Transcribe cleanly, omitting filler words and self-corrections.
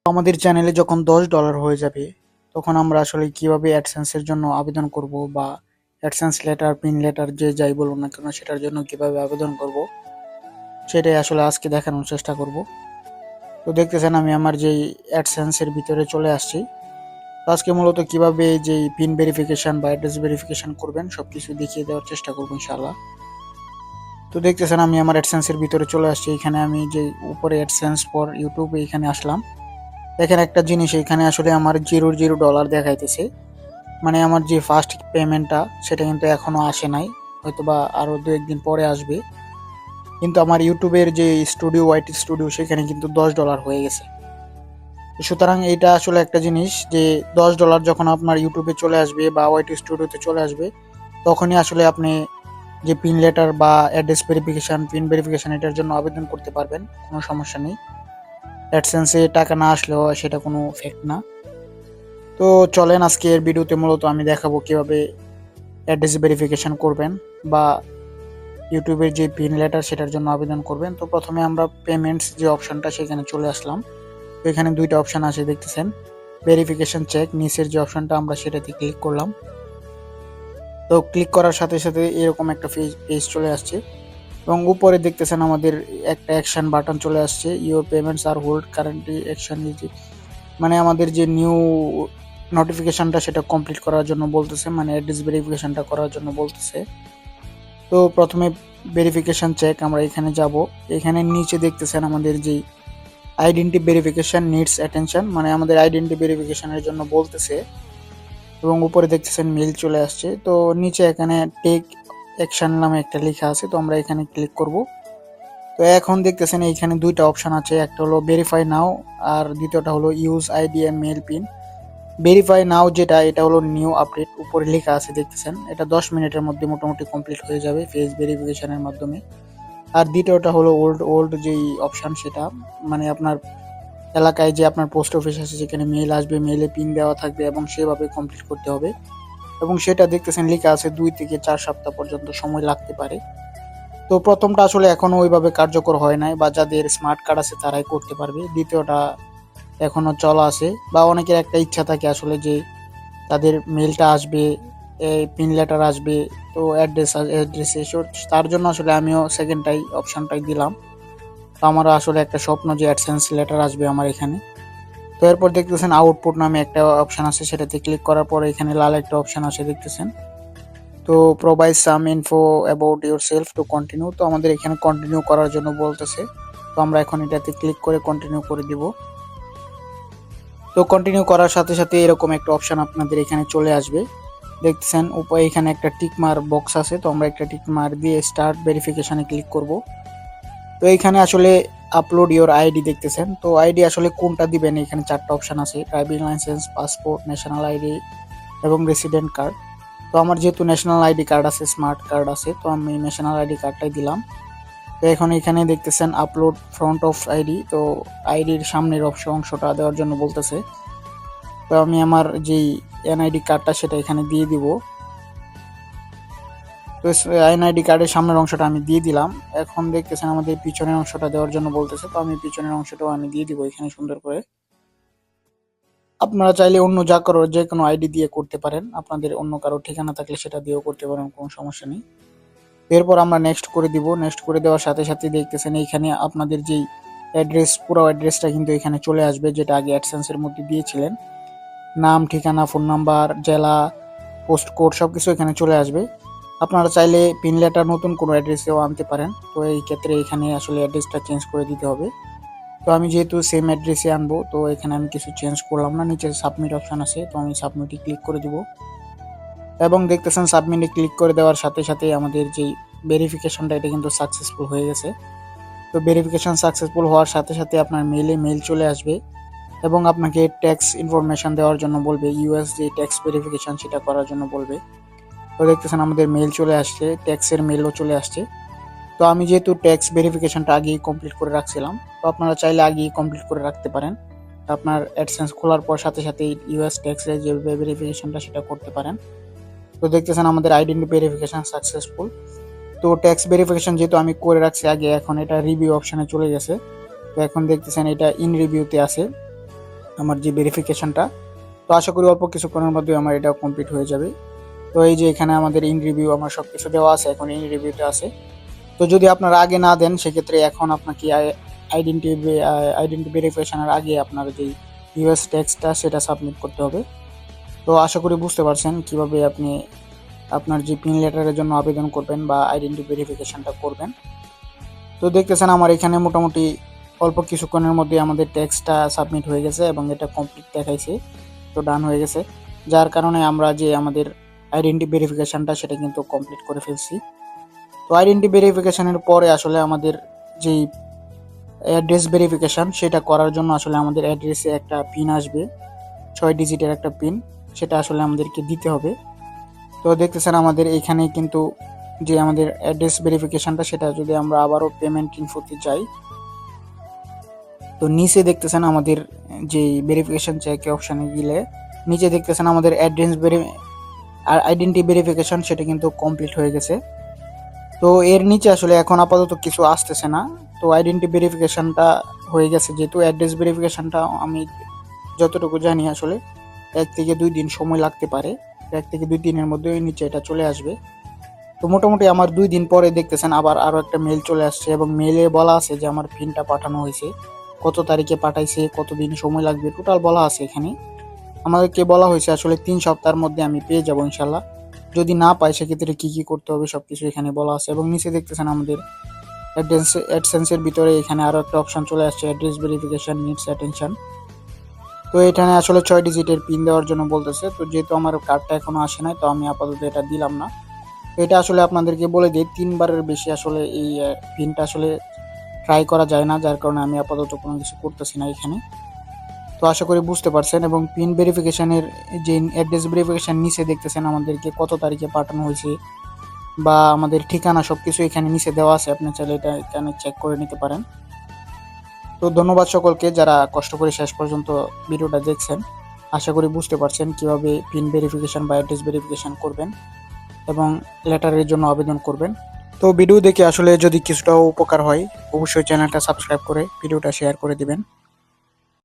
আমাদের চ্যানেলে যখন $10 হয়ে যাবে, তখন আমরা আসলে কিভাবে অ্যাডসেন্সের জন্য আবেদন করব, বা অ্যাডসেন্স লেটার, পিন লেটার যে যাই বলুন না কেন সেটার জন্য কিভাবে আবেদন করব, সেটাই আসলে আজকে দেখানোর চেষ্টা করব। তো দেখতেছেন আমি আমার যেই অ্যাডসেন্সের ভিতরে চলে আসছি। তো আজকে মূলত কিভাবে যেই পিন ভেরিফিকেশন বা অ্যাড্রেস ভেরিফিকেশন করবেন সবকিছু দেখিয়ে দেওয়ার চেষ্টা করবো ইনশাআল্লাহ। তো দেখতেছেন আমি আমার অ্যাডসেন্সের ভিতরে চলে আসছি। এখানে আমি যে উপরে অ্যাডসেন্স ফর ইউটিউবে এখানে আসলাম। দেখেন একটা জিনিস, এখানে আসলে আমার $0 দেখাইতেছে। মানে আমার যে ফার্স্ট পেমেন্টটা সেটা কিন্তু এখনো আসে নাই, হয়তোবা আরো 2-1 দিন পরে আসবে। কিন্তু আমার ইউটিউবের যে স্টুডিও, ওয়াইটি স্টুডিও, সেখানে কিন্তু $10 হয়ে গেছে। সুতরাং এটা আসলে একটা জিনিস যে $10 যখন আপনার ইউটিউবে চলে আসবে বা ওয়াইটি স্টুডিওতে চলে আসবে, তখনই আসলে আপনি যে পিন লেটার বা অ্যাড্রেস ভেরিফিকেশন, পিন ভেরিফিকেশন এটার জন্য আবেদন করতে পারবেন, কোনো সমস্যা নেই। অ্যাডসেন্সে টাকা না আসলেও সেটা কোনো ফ্যাক্ট না। তো চলেন আজকের ভিডিওতে মূলত আমি দেখাবো কিভাবে অ্যাড্রেস ভেরিফিকেশন করবেন বা ইউটিউবের যে পিন লেটার সেটার জন্য আবেদন করবেন। তো প্রথমে আমরা পেমেন্টস যে অপশনটা সেখানে চলে আসলাম। তো এখানে দুইটা অপশন আছে দেখতেছেন, ভেরিফিকেশন চেক, নিচের যে অপশনটা আমরা সেটাতে ক্লিক করলাম। তো ক্লিক করার সাথে সাথে এরকম একটা পেজ চলে আসছে, এবং উপরে দেখতেছেন আমাদের একটা অ্যাকশন বাটন চলে আসছে, your payments are hold currently action. মানে আমাদের যে নিউ নোটিফিকেশনটা সেটা কমপ্লিট করার জন্য বলতেছে, মানে অ্যাড্রেস ভেরিফিকেশনটা করার জন্য বলতেছে। তো প্রথমে ভেরিফিকেশন চেক আমরা এখানে যাব। এখানে নিচে দেখতেছেন আমাদের যে আইডেন্টি ভেরিফিকেশন নিডস অ্যাটেনশন, মানে আমাদের আইডেন্টি ভেরিফিকেশনের জন্য বলতেছে, এবং উপরে দেখতেছেন মেল চলে আসছে। তো নিচে এখানে টেক অ্যাকশন নামে একটা লেখা আছে, তো আমরা এখানে ক্লিক করব। তো এখন দেখতেছেন এইখানে দুইটা অপশন আছে, একটা হলো ভেরিফাই নাও আর দ্বিতীয়টা হলো use ID and mail pin. Verify now যেটা, এটা হলো নিউ আপডেট, উপরে লেখা আছে দেখতেছেন। এটা 10 মিনিটের মধ্যে মোটামুটি কমপ্লিট হয়ে যাবে ফেস ভেরিফিকেশনের মাধ্যমে। আর দ্বিতীয়টা হলো ওল্ড ওল্ড যেই অপশন সেটা, মানে আপনার এলাকায় যে আপনার পোস্ট অফিস আছে সেখানে মেল আসবে, মেলে পিন দেওয়া থাকবে এবং সেভাবে কমপ্লিট করতে হবে। এবং সেটা দেখতেছেন লেখা আছে 2 থেকে 4 সপ্তাহ পর্যন্ত সময় লাগতে পারে। তো প্রথমটা আসলে এখনো ওইভাবে কার্যকর হয় নাই, বা যাদের স্মার্ট কার্ড আছে তারাই করতে পারবে। দ্বিতীয়টা এখনো চলা আছে, বা অনেকের একটা ইচ্ছা থাকে আসলে যে তাদের মেলটা আসবে, পিন লেটার আসবে, তো অ্যাড্রেসে, তার জন্য আসলে আমিও সেকেন্ডটাই অপশনটাই দিলাম। তো আমার আসলে একটা স্বপ্ন যে অ্যাডসেন্স লেটার আসবে আমার এখানে। তো এরপর দেখতেছেন আউটপুট নামে একটা অপশন আছে, সেটাতে ক্লিক করার পরে এখানে লাল একটা অপশন আছে দেখতেছেন। তো provide some info about your self to continue, তো আমাদের এখানে কন্টিনিউ করার জন্য বলতেছে। তো আমরা এখন এটাতে ক্লিক করে কন্টিনিউ করে দিব। তো কন্টিনিউ করার সাথে সাথে এরকম একটা অপশন আপনাদের এখানে চলে আসবে, দেখতেছেন উপরে এখানে একটা টিক মার বক্স আছে। তো আমরা একটা টিক মার দিয়ে স্টার্ট ভেরিফিকেশনে ক্লিক করব। তো এখানে আসলে আপলোড ইওর আইডি দেখতেছেন। তো আইডি আসলে কোনটা দিবেন, এখানে 4টা অপশন আছে, driving licence, passport, national ID এবং রেসিডেন্ট কার্ড। তো আমার যেহেতু ন্যাশনাল আইডি কার্ড আছে, স্মার্ট কার্ড আছে, তো আমি ন্যাশনাল আইডি কার্ডটাই দিলাম। তো এখন এখানে দেখতেছেন আপলোড ফ্রন্ট অফ আইডি, তো আইডির সামনের অংশটা দেওয়ার জন্য বলতেছে। তো আমি আমার যেই এনআইডি কার্ডটা সেটা এখানে দিয়ে দিব। তো এনআইডি কার্ডের সামনের অংশটা আমি দিয়ে দিলাম। এখন দেখতেছেন আমাদের পিছনের অংশটা দেওয়ার জন্য বলতেছে, তো আমি পিছনের অংশটাও আমি দিয়ে দিব এখানে সুন্দর করে। আপনারা চাইলে অন্য যে কোনো আইডি দিয়ে করতে পারেন, আপনাদের অন্য কারো ঠিকানা থাকলে সেটা দিয়েও করতে পারেন, কোনো সমস্যা নেই। এরপর আমরা নেক্সট করে দিব। নেক্সট করে দেওয়ার সাথে সাথে দেখতেছেন এইখানে আপনাদের যেই অ্যাড্রেস, পুরো অ্যাড্রেসটা কিন্তু এখানে চলে আসবে, যেটা আগে অ্যাডসেন্সের মধ্যে দিয়েছিলেন। নাম, ঠিকানা, ফোন নাম্বার, জেলা, পোস্ট কোড সবকিছু এখানে চলে আসবে। আপনারা চাইলে পিন লেটার নতুন কোনো অ্যাড্রেসেও আনতে পারেন, তো এই ক্ষেত্রে এখানে আসলে অ্যাড্রেসটা চেঞ্জ করে দিতে হবে। তো আমি যেহেতু সেম অ্যাড্রেসে আনবো, তো এখানে আমি কিছু চেঞ্জ করলাম না, নিচে সাবমিট অপশন আছে, তো আমি সাবমিটে ক্লিক করে দিব। এবং দেখতেছেন সাবমিটে ক্লিক করে দেওয়ার সাথে সাথে আমাদের যেই ভেরিফিকেশনটা এটা কিন্তু সাকসেসফুল হয়ে গেছে। তো ভেরিফিকেশন সাকসেসফুল হওয়ার সাথে সাথে আপনার মেল চলে আসবে, এবং আপনাকে ট্যাক্স ইনফরমেশন দেওয়ার জন্য বলবে, ইউএস যে ট্যাক্স ভেরিফিকেশন সেটা করার জন্য বলবে। তো দেখতেছেন আমাদের মেল চলে আসছে, ট্যাক্সের মেলও চলে আসছে। তো আমি যেহেতু ট্যাক্স ভেরিফিকেশনটা আগেই কমপ্লিট করে রাখছিলাম, তো আপনারা চাইলে আগেই কমপ্লিট করে রাখতে পারেন। আপনার অ্যাডসেন্স খোলার পর সাথে সাথে ইউএস ট্যাক্সের যে ভেরিফিকেশনটা সেটা করতে পারেন। তো দেখতেছেন আমাদের আইডেন্টি ভেরিফিকেশন সাকসেসফুল। তো ট্যাক্স ভেরিফিকেশন যেহেতু আমি করে রাখছি আগে, এখন এটা রিভিউ অপশনে চলে গেছে। তো এখন দেখতেছেন এটা ইন রিভিউতে আছে। আমার যে ভেরিফিকেশনটা। তো আশা করি অল্প কিছুক্ষণের মধ্যে আমার এটা কমপ্লিট হয়ে যাবে। তো এই যে এখানে আমাদের ইন রিভিউ আমার সব কিছু দেওয়া আছে, এখন ইন রিভিউতে আছে। তো যদি আপনারা আগে না দেন সেক্ষেত্রে এখন আপনাকে আইডেন্টি ভেরিফিকেশনের আগে আপনার যে ইউএস ট্যাক্সটা সেটা সাবমিট করতে হবে। তো আশা করি বুঝতে পারছেন কিভাবে আপনি আপনার যে পিন লেটারের জন্য আবেদন করবেন বা আইডেন্টি ভেরিফিকেশনটা করবেন। তো দেখতেছেন আমার এখানে মোটামুটি অল্প কিছুক্ষণের মধ্যে আমাদের ট্যাক্সটা সাবমিট হয়ে গেছে এবং এটা কমপ্লিট দেখাইছে। তো ডান হয়ে গেছে, যার কারণে আমরা যে আমাদের আইডেন্টি ভেরিফিকেশনটা সেটা কিন্তু কমপ্লিট করে ফেলছি। তো আইডেন্টি ভেরিফিকেশনের পরে আসলে আমাদের যেই অ্যাড্রেস ভেরিফিকেশন সেটা করার জন্য আসলে আমাদের অ্যাড্রেসে একটা পিন আসবে, 6 ডিজিটের একটা পিন, সেটা আসলে আমাদেরকে দিতে হবে। তো দেখতেছেন আমাদের এখানে কিন্তু যে আমাদের অ্যাড্রেস ভেরিফিকেশনটা সেটা যদি আমরা আবারও পেমেন্ট ইনফোতে যাই, তো নিচে দেখতেছেন আমাদের যে ভেরিফিকেশন চেক অপশানে গেলে নিচে দেখতেছেন আমাদের আর আইডেন্টি ভেরিফিকেশন সেটা কিন্তু কমপ্লিট হয়ে গেছে। তো এর নিচে আসলে এখন আপাতত কিছু আসতেছে না। তো আইডেন্টি ভেরিফিকেশনটা হয়ে গেছে, যেহেতু অ্যাড্রেস ভেরিফিকেশনটা আমি যতটুকু জানি আসলে 1 থেকে 2 দিন সময় লাগতে পারে। 1 থেকে 2 দিনের মধ্যে নিচে এটা চলে আসবে। তো মোটামুটি আমার 2 দিন পরে দেখতেছেন আবার আরও একটা মেল চলে আসছে এবং মেলে বলা আছে যে আমার পিনটা পাঠানো হয়েছে, কত তারিখে পাঠাইছে, কত দিন সময় লাগবে, টোটাল বলা আছে এখানে। আমাদেরকে বলা হয়েছে আসলে 3 সপ্তাহের মধ্যে আমি পেয়ে যাবো ইনশাল্লাহ। যদি না পাই সেক্ষেত্রে কী কী করতে হবে সব কিছু এখানে বলা আছে। এবং নিচে দেখতেছেন আমাদের অ্যাডসেন্সের ভিতরে এখানে আরও একটা অপশন চলে আসছে, অ্যাড্রেস ভেরিফিকেশন নিডস অ্যাটেনশন। তো এখানে আসলে 6 ডিজিটের পিন দেওয়ার জন্য বলতেছে। তো যেহেতু আমার কার্ডটা এখনো আসে নাই, তো আমি আপাতত এটা দিলাম না। তো এটা আসলে আপনাদেরকে বলে দিই 3বারের বেশি আসলে এই পিনটা আসলে ট্রাই করা যায় না, যার কারণে আমি আপাতত কোনো কিছু করতেছি না এখানে। তো আশা করি বুঝতে পারছেন। এবং পিন ভেরিফিকেশনের যে অ্যাড্রেস ভেরিফিকেশন নিচে দেখতেছেন আমাদেরকে কত তারিখে পাঠানো হয়েছে বা আমাদের ঠিকানা সব কিছু এখানে নিচে দেওয়া আছে, আপনি চাইলে এটা এখানে চেক করে নিতে পারেন। তো ধন্যবাদ সকলকে যারা কষ্ট করে শেষ পর্যন্ত ভিডিওটা দেখছেন। আশা করি বুঝতে পারছেন কিভাবে পিন ভেরিফিকেশন বা অ্যাড্রেস ভেরিফিকেশন করবেন এবং লেটারের জন্য আবেদন করবেন। তো ভিডিও দেখে আসলে যদি কিছুটা উপকার হয় অবশ্যই চ্যানেলটা সাবস্ক্রাইব করে ভিডিওটা শেয়ার করে দিবেন।